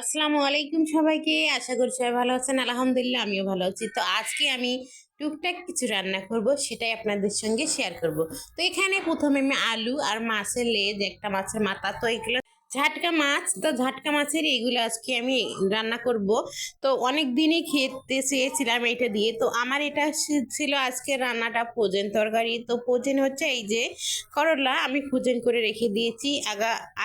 আসসালামু আলাইকুম সবাইকে। আশা করি সবাই ভালো আছেন। আলহামদুলিল্লাহ আমিও ভালো আছি। তো আজকে আমি টুকটাক কিছু রান্না করব, সেটাই আপনাদের সঙ্গে শেয়ার করব। তো এখানে প্রথমে আমি আলু আর মাছের লেজ, একটা মাছের মাথা, তো এগুলো ঝাটকা মাছ, তো ঝাটকা মাছের এগুলো আজকে আমি রান্না করব। তো অনেক দিনই খেতে চেয়েছিলাম এটা দিয়ে। তো আমার এটা ছিল আজকে রান্নাটা ফ্রোজেন তরকারি। তো ফ্রোজেন হচ্ছে এই যে করলা, আমি ফ্রোজেন করে রেখে দিয়েছি।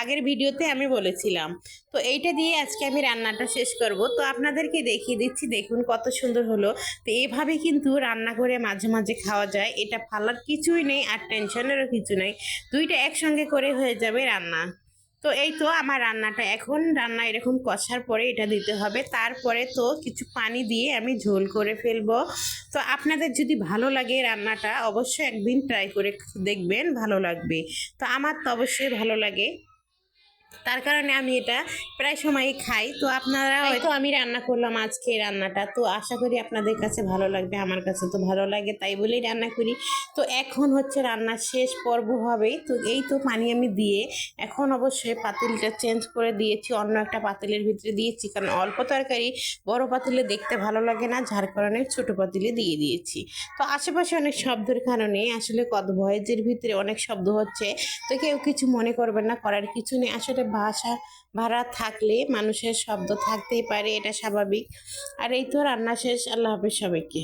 আগের ভিডিওতে আমি বলেছিলাম। তো এইটা দিয়ে আজকে আমি রান্নাটা শেষ করব। তো আপনাদেরকে দেখিয়ে দিচ্ছি, দেখুন কত সুন্দর হলো। তো এভাবে কিন্তু রান্না করে মাঝে মাঝে খাওয়া যায়, এটা ফালার কিছুই নেই আর টেনশনেরও কিছু নেই। দুইটা একসঙ্গে করে হয়ে যাবে রান্না। তো এই তো আমার রান্নাটা এখন রান্না এরকম কষার পরে এটা দিতে হবে, তারপরে তো কিছু পানি দিয়ে আমি ঝোল করে ফেলবো। তো আপনাদের যদি ভালো লাগে রান্নাটা, অবশ্যই একদিন ট্রাই করে দেখবেন, ভালো লাগবে। তো আমার তো অবশ্যই ভালো লাগে, তার কারণে আমি এটা প্রায় সময়ই খাই। তো আপনারা হয়তো আমি রান্না করলাম আজকে এই রান্নাটা, তো আশা করি আপনাদের কাছে ভালো লাগবে। আমার কাছে তো ভালো লাগে, তাই বলেই রান্না করি। তো এখন হচ্ছে রান্নার শেষ পর্ব হবে। তো এই তো পানি আমি দিয়ে এখন অবশ্যই পাতিলটা চেঞ্জ করে দিয়েছি, অন্য একটা পাতিলের ভিতরে দিয়েছি, কারণ অল্প তরকারি বড় পাতিলে দেখতে ভালো লাগে না, যার কারণে ছোট পাতিলে দিয়ে দিয়েছি। তো আশেপাশে অনেক শব্দের কারণে আসলে ভয়েসের ভিতরে অনেক শব্দ হচ্ছে, তো কেউ কিছু মনে করবেন না, করার কিছু নেই। আসলে ভাষা ভাড়া থাকলে মানুষের শব্দ থাকতেই পারে, এটা স্বাভাবিক। আর এই তো রান্না শেষ। আল্লাহ হাফেজ সবাইকে।